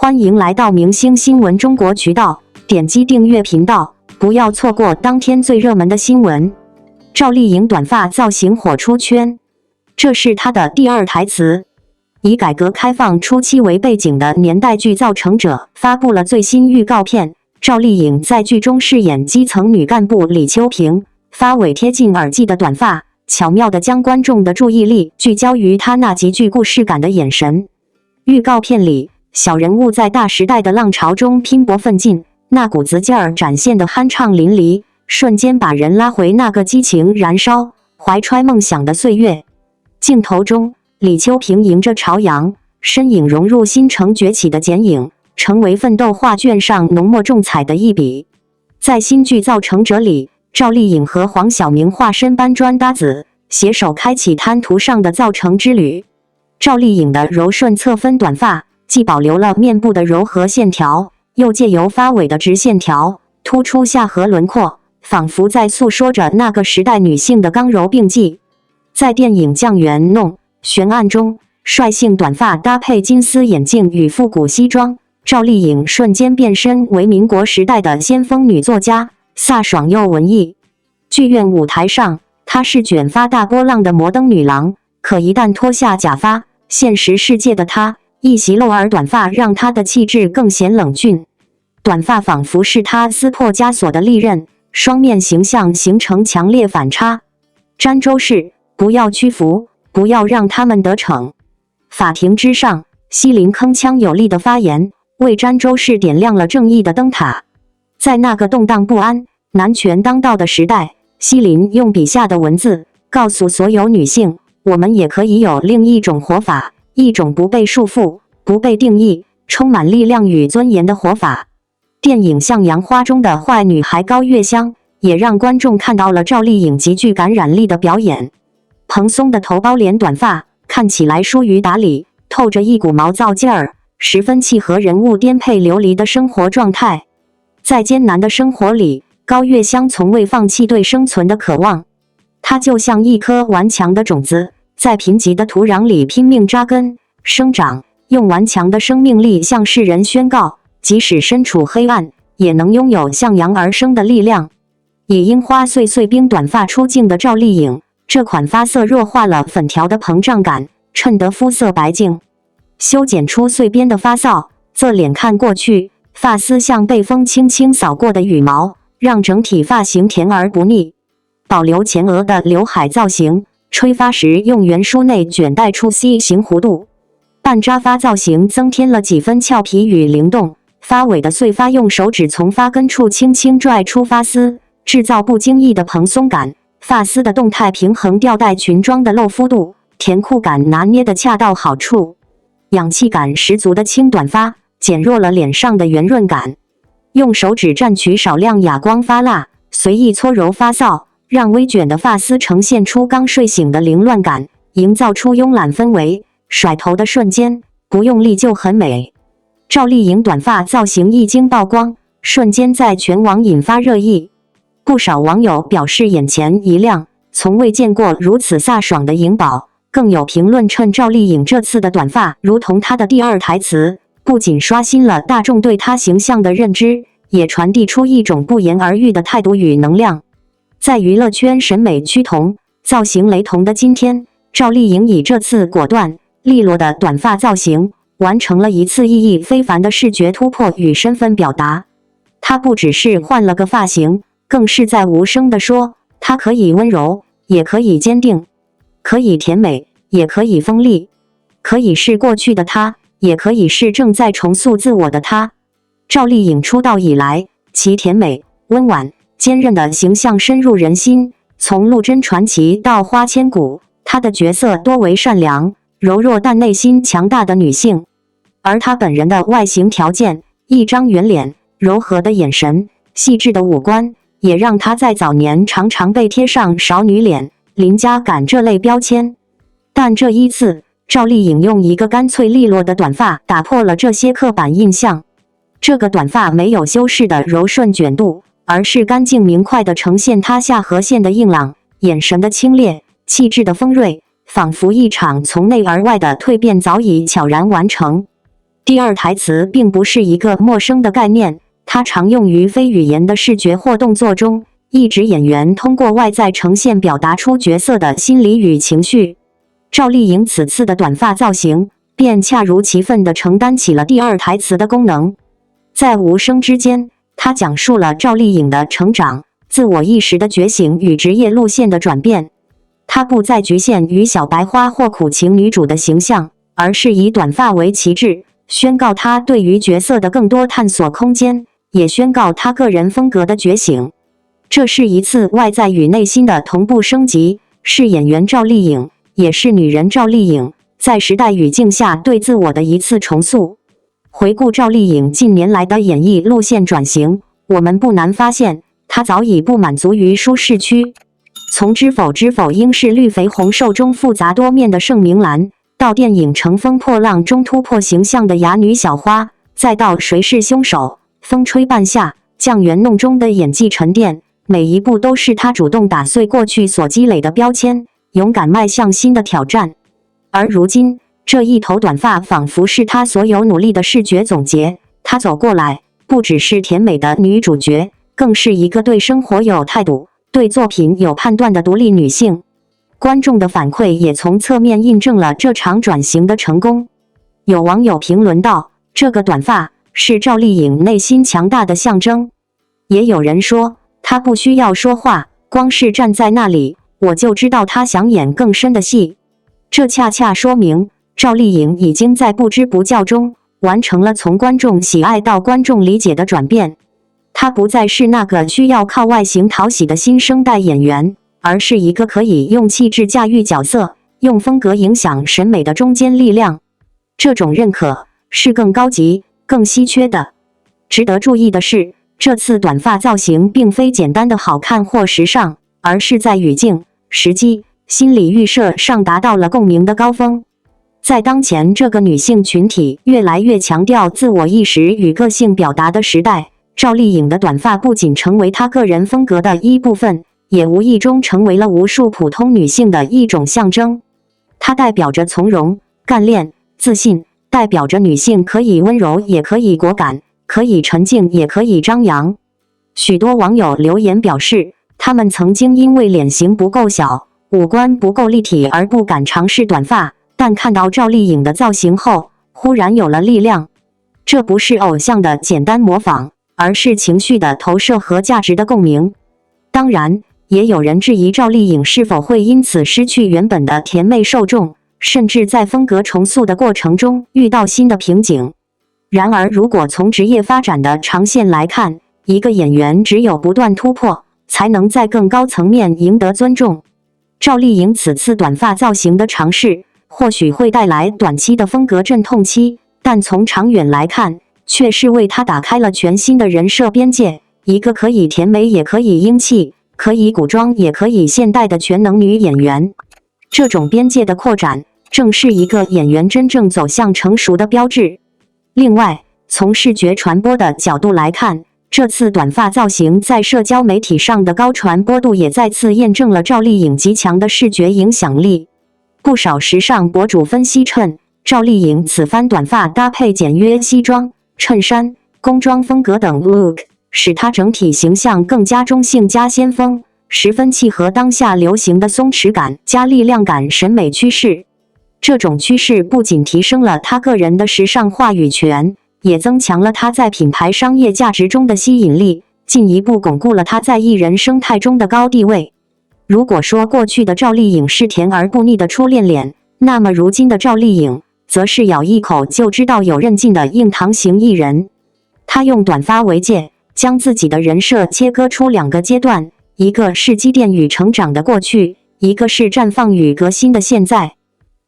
欢迎来到明星新闻中国渠道，点击订阅频道，不要错过当天最热门的新闻。赵丽颖短发造型火出圈，这是她的第二台词。以改革开放初期为背景的年代剧《造成者》发布了最新预告片，赵丽颖在剧中饰演基层女干部李秋萍，发尾贴近耳际的短发，巧妙地将观众的注意力聚焦于她那极具故事感的眼神。预告片里，小人物在大时代的浪潮中拼搏奋进，那股子劲儿展现得酣畅淋漓，瞬间把人拉回那个激情燃烧、怀揣梦想的岁月。镜头中，李秋萍迎着朝阳，身影融入新城崛起的剪影，成为奋斗画卷上浓墨重彩的一笔。在新剧《造成者》里，赵丽颖和黄晓明化身搬砖搭子，携手开启滩涂上的造成之旅。赵丽颖的柔顺侧分短发，既保留了面部的柔和线条，又借由发尾的直线条突出下颌轮廓，仿佛在诉说着那个时代女性的刚柔并济。在电影《酱园弄》悬案中，率性短发搭配金丝眼镜与复古西装，赵丽颖瞬间变身为民国时代的先锋女作家，飒爽又文艺。剧院舞台上，她是卷发大波浪的摩登女郎，可一旦脱下假发，现实世界的她一袭露耳短发让她的气质更显冷峻。短发仿佛是她撕破枷锁的利刃，双面形象形成强烈反差。詹周氏，不要屈服，不要让他们得逞。法庭之上，西林铿锵有力的发言，为詹周氏点亮了正义的灯塔。在那个动荡不安、男权当道的时代，西林用笔下的文字告诉所有女性，我们也可以有另一种活法，一种不被束缚、不被定义、充满力量与尊严的活法。电影《向阳花》中的坏女孩高月香，也让观众看到了赵丽颖极具感染力的表演。蓬松的头包脸短发看起来疏于打理，透着一股毛躁劲儿，十分契合人物颠沛流离的生活状态。在艰难的生活里，高月香从未放弃对生存的渴望。她就像一颗顽强的种子，在贫瘠的土壤里拼命扎根生长，用顽强的生命力向世人宣告，即使身处黑暗，也能拥有向阳而生的力量。以樱花碎碎冰短发出镜的赵丽颖，这款发色弱化了粉条的膨胀感，衬得肤色白净。修剪出碎边的发梢，侧脸看过去，发丝像被风轻轻扫过的羽毛，让整体发型甜而不腻。保留前额的刘海造型，吹发时用圆梳内卷带出 C 型弧度。半扎发造型增添了几分俏皮与灵动，发尾的碎发用手指从发根处轻轻拽出发丝，制造不经意的蓬松感。发丝的动态平衡吊带裙装的露肤度，甜酷感拿捏得恰到好处。氧气感十足的轻短发减弱了脸上的圆润感。用手指蘸取少量哑光发蜡，随意搓揉发梢，让微卷的发丝呈现出刚睡醒的凌乱感，营造出慵懒氛围。甩头的瞬间，不用力就很美。赵丽颖短发造型一经曝光，瞬间在全网引发热议。不少网友表示眼前一亮，从未见过如此飒爽的颖宝。更有评论称赵丽颖这次的短发如同她的第二台词，不仅刷新了大众对她形象的认知，也传递出一种不言而喻的态度与能量。在娱乐圈审美趋同、造型雷同的今天，赵丽颖以这次果断利落的短发造型，完成了一次意义非凡的视觉突破与身份表达。她不只是换了个发型，更是在无声地说，她可以温柔，也可以坚定，可以甜美，也可以锋利，可以是过去的她，也可以是正在重塑自我的她。赵丽颖出道以来，其甜美、温婉、坚韧的形象深入人心。从陆贞传奇到花千骨，她的角色多为善良、柔弱但内心强大的女性。而她本人的外形条件，一张圆脸、柔和的眼神、细致的五官，也让她在早年常常被贴上少女脸、邻家感这类标签。但这一次，赵丽颖用一个干脆利落的短发打破了这些刻板印象。这个短发没有修饰的柔顺卷度，而是干净明快地呈现她下颌线的硬朗、眼神的清冽、气质的锋锐，仿佛一场从内而外的蜕变早已悄然完成。第二台词并不是一个陌生的概念，它常用于非语言的视觉或动作中，意指演员通过外在呈现表达出角色的心理与情绪。赵丽颖此次的短发造型便恰如其分地承担起了第二台词的功能。在无声之间，她讲述了赵丽颖的成长、自我意识的觉醒与职业路线的转变。她不再局限于小白花或苦情女主的形象，而是以短发为旗帜，宣告她对于角色的更多探索空间，也宣告她个人风格的觉醒。这是一次外在与内心的同步升级，是演员赵丽颖，也是女人赵丽颖在时代语境下对自我的一次重塑。回顾赵丽颖近年来的演艺路线转型，我们不难发现，她早已不满足于舒适区。从《知否知否应是绿肥红瘦》中复杂多面的盛明兰，到电影《乘风破浪》中突破形象的哑女小花，再到《谁是凶手》《风吹半夏》《酱园弄》中的演技沉淀，每一步都是她主动打碎过去所积累的标签，勇敢迈向新的挑战。而如今，这一头短发仿佛是她所有努力的视觉总结。她走过来，不只是甜美的女主角，更是一个对生活有态度、对作品有判断的独立女性。观众的反馈也从侧面印证了这场转型的成功。有网友评论道：“这个短发是赵丽颖内心强大的象征。”也有人说，她不需要说话，光是站在那里，我就知道她想演更深的戏。这恰恰说明，赵丽颖已经在不知不觉中完成了从观众喜爱到观众理解的转变。她不再是那个需要靠外形讨喜的新生代演员，而是一个可以用气质驾驭角色、用风格影响审美的中坚力量。这种认可是更高级、更稀缺的。值得注意的是，这次短发造型并非简单的好看或时尚，而是在语境、时机、心理预设上达到了共鸣的高峰。在当前这个女性群体越来越强调自我意识与个性表达的时代，赵丽颖的短发不仅成为她个人风格的一部分，也无意中成为了无数普通女性的一种象征。它代表着从容、干练、自信，代表着女性可以温柔也可以果敢，可以沉静也可以张扬。许多网友留言表示，他们曾经因为脸型不够小、五官不够立体而不敢尝试短发，但看到赵丽颖的造型后，忽然有了力量。这不是偶像的简单模仿，而是情绪的投射和价值的共鸣。当然，也有人质疑赵丽颖是否会因此失去原本的甜美受众，甚至在风格重塑的过程中遇到新的瓶颈。然而，如果从职业发展的长线来看，一个演员只有不断突破，才能在更高层面赢得尊重。赵丽颖此次短发造型的尝试，或许会带来短期的风格阵痛期，但从长远来看，却是为她打开了全新的人设边界，一个可以甜美也可以英气，可以古装也可以现代的全能女演员。这种边界的扩展，正是一个演员真正走向成熟的标志。另外，从视觉传播的角度来看，这次短发造型在社交媒体上的高传播度也再次验证了赵丽颖极强的视觉影响力。不少时尚博主分析称，赵丽颖此番短发搭配简约西装、衬衫、工装风格等 look， 使她整体形象更加中性加先锋，十分契合当下流行的松弛感加力量感审美趋势。这种趋势不仅提升了她个人的时尚话语权，也增强了她在品牌商业价值中的吸引力，进一步巩固了她在艺人生态中的高地位。如果说过去的赵丽颖是甜而不腻的初恋脸，那么如今的赵丽颖则是咬一口就知道有韧劲的硬糖型艺人。她用短发为界，将自己的人设切割出两个阶段，一个是积淀与成长的过去，一个是绽放与革新的现在。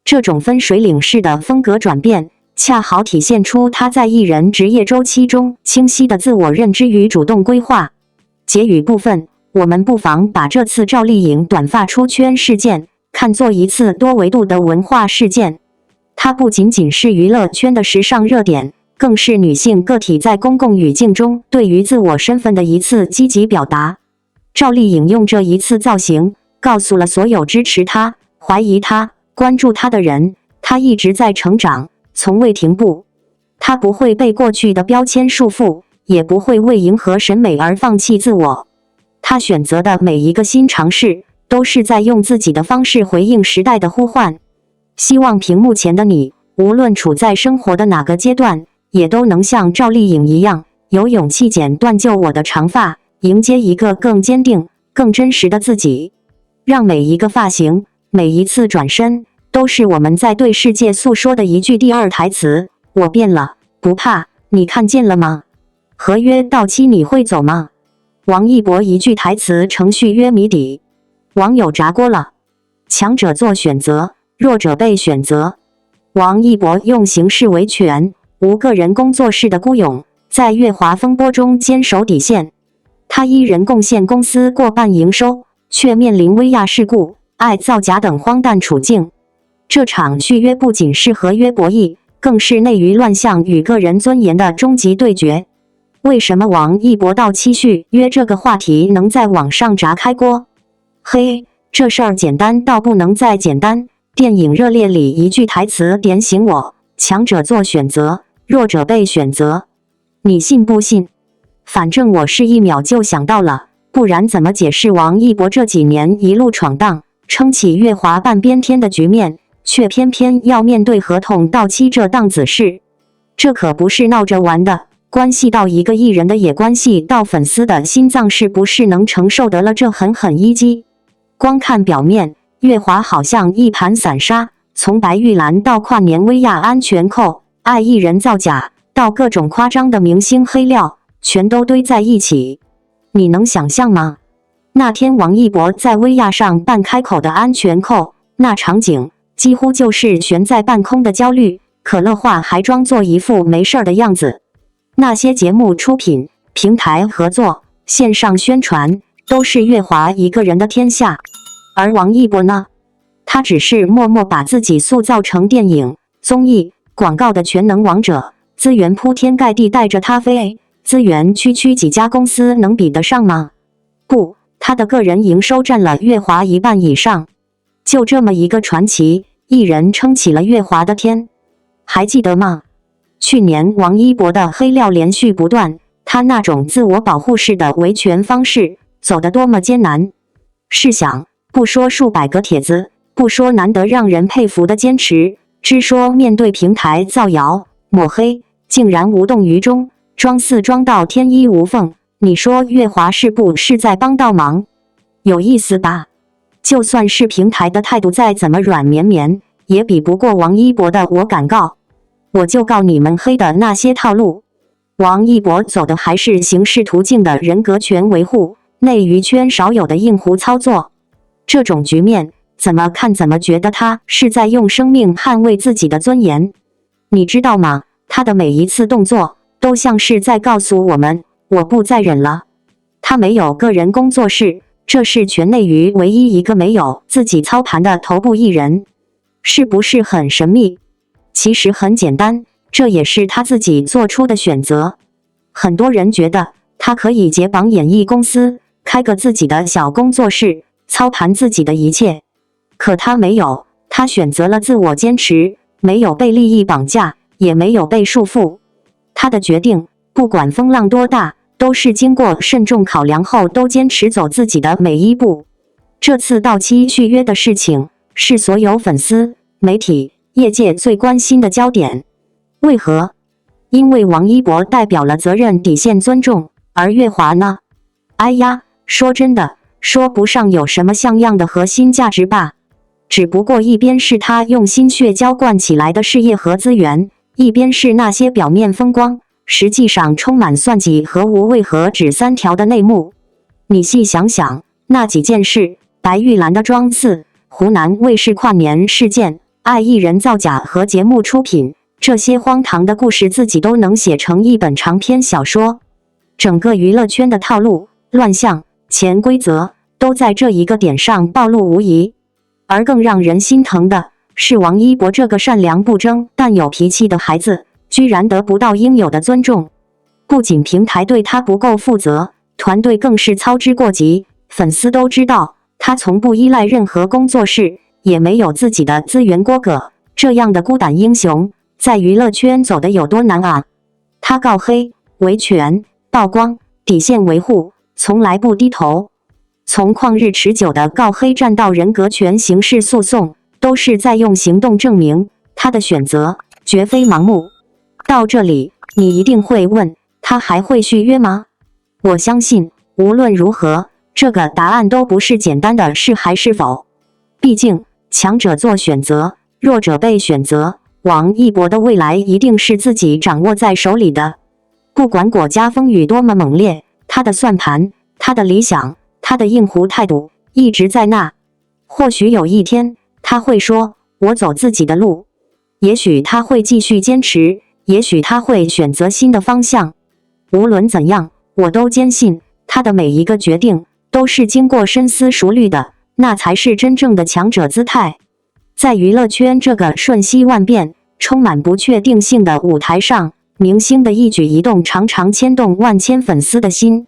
这种分水岭式的风格转变，恰好体现出她在艺人职业周期中清晰的自我认知与主动规划。结语部分，我们不妨把这次赵丽颖短发出圈事件看作一次多维度的文化事件。它不仅仅是娱乐圈的时尚热点，更是女性个体在公共语境中对于自我身份的一次积极表达。赵丽颖用这一次造型，告诉了所有支持她、怀疑她、关注她的人，她一直在成长，从未停步。他不会被过去的标签束缚，也不会为迎合审美而放弃自我。他选择的每一个新尝试，都是在用自己的方式回应时代的呼唤。希望屏幕前的你，无论处在生活的哪个阶段，也都能像赵丽颖一样，有勇气剪断旧我的长发，迎接一个更坚定、更真实的自己。让每一个发型，每一次转身，都是我们在对世界诉说的一句第二台词：我变了，不怕，你看见了吗？合约到期你会走吗？王一博一句台词程序约谜底，网友炸锅了。强者做选择，弱者被选择。王一博用形式维权，无个人工作室的孤勇，在月华风波中坚守底线。他一人贡献公司过半营收，却面临薇娅事故、爱造假等荒诞处境。这场续约不仅是合约博弈，更是内娱乱象与个人尊严的终极对决。为什么王一博到期续约这个话题能在网上炸开锅？嘿，这事儿简单到不能再简单。电影《热烈》里一句台词点醒我：强者做选择，弱者被选择。你信不信？反正我是一秒就想到了，不然怎么解释王一博这几年一路闯荡，撑起月华半边天的局面，却偏偏要面对合同到期这档子事？这可不是闹着玩的。关系到一个艺人的，也关系到粉丝的心脏是不是能承受得了这狠狠一击。光看表面，月华好像一盘散沙，从白玉兰到跨年薇娅安全扣，爱艺人造假，到各种夸张的明星黑料，全都堆在一起。你能想象吗？那天王一博在薇娅上半开口的安全扣，那场景几乎就是悬在半空的焦虑，可乐化还装作一副没事的样子。那些节目出品、平台合作、线上宣传，都是月华一个人的天下。而王一博呢？他只是默默把自己塑造成电影、综艺、广告的全能王者，资源铺天盖地带着他飞，资源区几家公司能比得上吗？不，他的个人营收占了月华一半以上。就这么一个传奇艺人撑起了月华的天，还记得吗？去年王一博的黑料连续不断，他那种自我保护式的维权方式走得多么艰难。试想，不说数百个帖子，不说难得让人佩服的坚持，只说面对平台造谣抹黑，竟然无动于衷，装似装到天衣无缝。你说月华是不是在帮倒忙？有意思吧？就算是平台的态度再怎么软绵绵，也比不过王一博的我敢告。我就告你们黑的那些套路。王一博走的还是形式途径的人格权维护，内娱圈少有的硬胡操作。这种局面，怎么看怎么觉得他是在用生命捍卫自己的尊严。你知道吗？他的每一次动作，都像是在告诉我们，我不再忍了。他没有个人工作室，这是全内娱唯一一个没有自己操盘的头部艺人。是不是很神秘？其实很简单，这也是他自己做出的选择。很多人觉得他可以解绑演艺公司，开个自己的小工作室，操盘自己的一切。可他没有，他选择了自我坚持，没有被利益绑架，也没有被束缚。他的决定，不管风浪多大，都是经过慎重考量后都坚持走自己的每一步。这次到期续约的事情，是所有粉丝、媒体、业界最关心的焦点。为何？因为王一博代表了责任、底线、尊重，而月华呢？哎呀，说真的，说不上有什么像样的核心价值吧。只不过一边是他用心血浇灌起来的事业和资源，一边是那些表面风光，实际上充满算计和无为何止3条的内幕。你细想想，那几件事，白玉兰的装4，湖南卫视跨年事件，爱艺人造假和节目出品，这些荒唐的故事自己都能写成一本长篇小说。整个娱乐圈的套路、乱象、潜规则，都在这一个点上暴露无遗。而更让人心疼的是，王一博这个善良不争但有脾气的孩子，居然得不到应有的尊重。不仅平台对他不够负责，团队更是操之过急。粉丝都知道，他从不依赖任何工作室，也没有自己的资源锅葛。这样的孤胆英雄，在娱乐圈走得有多难啊？他告黑、维权、曝光、底线维护，从来不低头。从旷日持久的告黑战到人格权刑事诉讼，都是在用行动证明他的选择绝非盲目。到这里，你一定会问，他还会续约吗？我相信，无论如何，这个答案都不是简单的是还是否。毕竟，强者做选择，弱者被选择。王一博的未来一定是自己掌握在手里的。不管国家风雨多么猛烈，他的算盘，他的理想，他的硬胡态度一直在那。或许有一天，他会说：“我走自己的路。”也许他会继续坚持，也许他会选择新的方向。无论怎样，我都坚信他的每一个决定都是经过深思熟虑的，那才是真正的强者姿态。在娱乐圈这个瞬息万变、充满不确定性的舞台上，明星的一举一动常常牵动万千粉丝的心。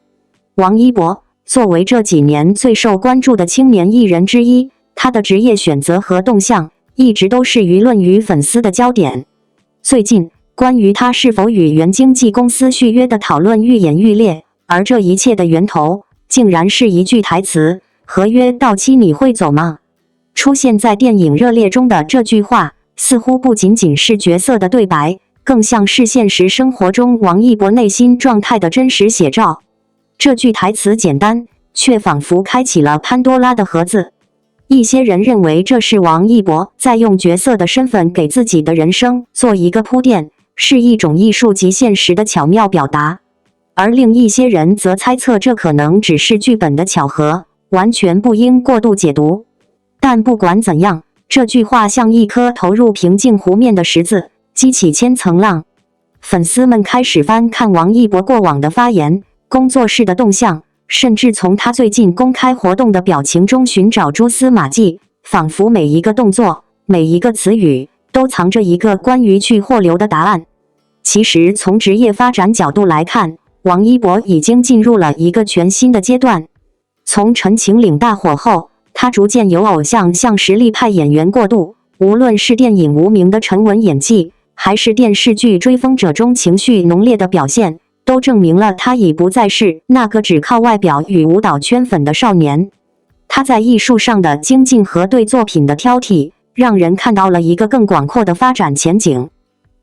王一博作为这几年最受关注的青年艺人之一，他的职业选择和动向一直都是舆论与粉丝的焦点。最近，关于他是否与原经纪公司续约的讨论愈演愈烈，而这一切的源头，竟然是一句台词：“合约到期你会走吗？”出现在电影《热烈》中的这句话，似乎不仅仅是角色的对白，更像是现实生活中王一博内心状态的真实写照。这句台词简单，却仿佛开启了潘多拉的盒子。一些人认为这是王一博在用角色的身份给自己的人生做一个铺垫，是一种艺术及现实的巧妙表达。而另一些人则猜测这可能只是剧本的巧合，完全不应过度解读。但不管怎样，这句话像一颗投入平静湖面的石子，激起千层浪。粉丝们开始翻看王一博过往的发言、工作室的动向，甚至从他最近公开活动的表情中寻找蛛丝马迹，仿佛每一个动作、每一个词语都藏着一个关于去或留的答案。其实，从职业发展角度来看，王一博已经进入了一个全新的阶段。从《陈情令》大火后，他逐渐由偶像向实力派演员过渡，无论是电影《无名》的沉稳演技，还是电视剧《追风者》中情绪浓烈的表现，都证明了他已不再是那个只靠外表与舞蹈圈粉的少年。他在艺术上的精进和对作品的挑剔，让人看到了一个更广阔的发展前景。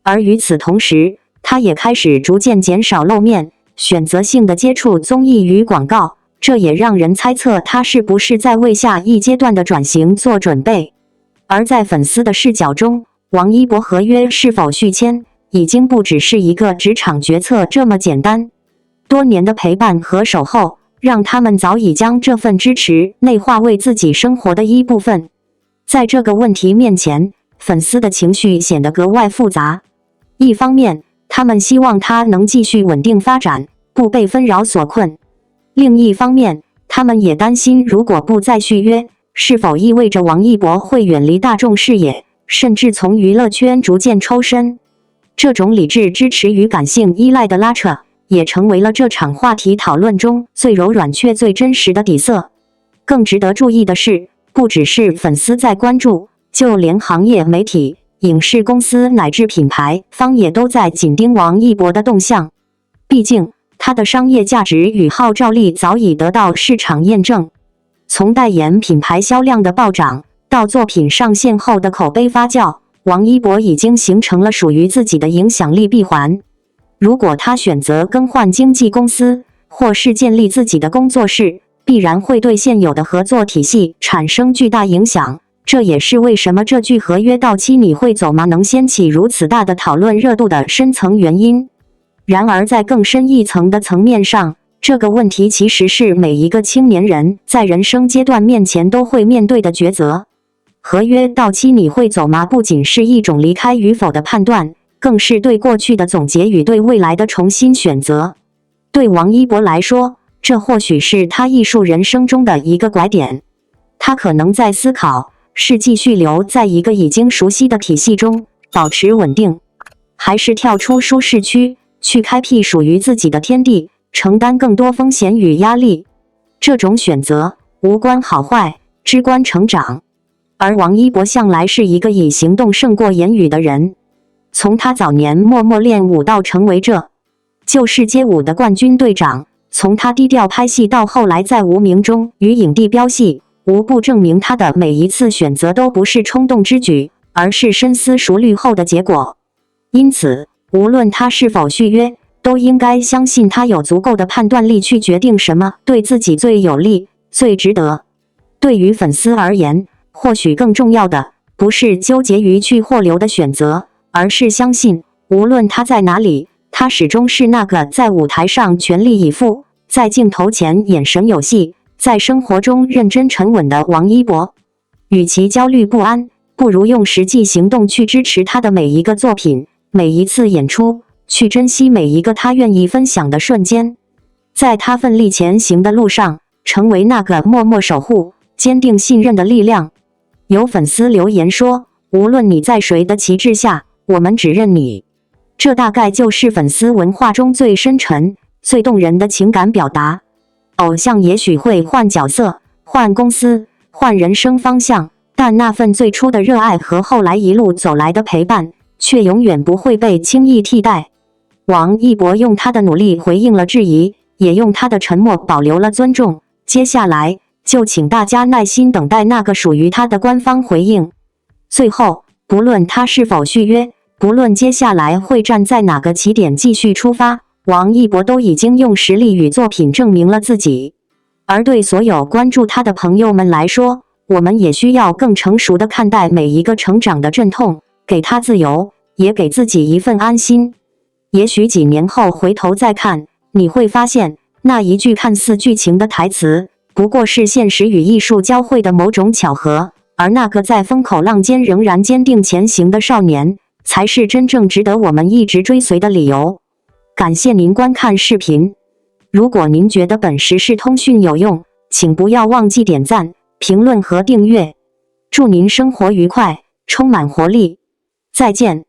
而与此同时，他也开始逐渐减少露面，选择性的接触综艺与广告。这也让人猜测他是不是在为下一阶段的转型做准备。而在粉丝的视角中，王一博合约是否续签，已经不只是一个职场决策这么简单。多年的陪伴和守候，让他们早已将这份支持内化为自己生活的一部分。在这个问题面前，粉丝的情绪显得格外复杂。一方面，他们希望他能继续稳定发展，不被纷扰所困。另一方面，他们也担心，如果不再续约，是否意味着王一博会远离大众视野，甚至从娱乐圈逐渐抽身？这种理智支持与感性依赖的拉扯，也成为了这场话题讨论中最柔软却最真实的底色。更值得注意的是，不只是粉丝在关注，就连行业媒体、影视公司乃至品牌方也都在紧盯王一博的动向。毕竟，他的商业价值与号召力早已得到市场验证。从代言品牌销量的暴涨，到作品上线后的口碑发酵，王一博已经形成了属于自己的影响力闭环。如果他选择更换经纪公司，或是建立自己的工作室，必然会对现有的合作体系产生巨大影响。这也是为什么这句合约到期你会走吗能掀起如此大的讨论热度的深层原因。然而在更深一层的层面上，这个问题其实是每一个青年人在人生阶段面前都会面对的抉择。合约到期你会走吗不仅是一种离开与否的判断，更是对过去的总结与对未来的重新选择。对王一博来说，这或许是他艺术人生中的一个拐点。他可能在思考，是继续留在一个已经熟悉的体系中保持稳定，还是跳出舒适区，去开辟属于自己的天地，承担更多风险与压力。这种选择无关好坏，至关成长。而王一博向来是一个以行动胜过言语的人。从他早年默默练武到成为这旧世街舞的冠军队长，从他低调拍戏到后来在无名中与影帝飙戏，无不证明他的每一次选择都不是冲动之举，而是深思熟虑后的结果。因此，无论他是否续约，都应该相信他有足够的判断力去决定什么对自己最有利、最值得。对于粉丝而言，或许更重要的不是纠结于去或留的选择，而是相信无论他在哪里，他始终是那个在舞台上全力以赴，在镜头前眼神有戏，在生活中认真沉稳的王一博。与其焦虑不安，不如用实际行动去支持他的每一个作品，每一次演出，去珍惜每一个他愿意分享的瞬间。在他奋力前行的路上，成为那个默默守护、坚定信任的力量。有粉丝留言说，无论你在谁的旗帜下，我们只认你。这大概就是粉丝文化中最深沉、最动人的情感表达。偶像也许会换角色、换公司、换人生方向，但那份最初的热爱和后来一路走来的陪伴，却永远不会被轻易替代。王一博用他的努力回应了质疑，也用他的沉默保留了尊重。接下来，就请大家耐心等待那个属于他的官方回应。最后，不论他是否续约，不论接下来会站在哪个起点继续出发，王一博都已经用实力与作品证明了自己。而对所有关注他的朋友们来说，我们也需要更成熟地看待每一个成长的阵痛，给他自由，也给自己一份安心。也许几年后回头再看，你会发现，那一句看似剧情的台词，不过是现实与艺术交汇的某种巧合，而那个在风口浪尖仍然坚定前行的少年，才是真正值得我们一直追随的理由。感谢您观看视频。如果您觉得本时事通讯有用，请不要忘记点赞、评论和订阅。祝您生活愉快，充满活力。再见。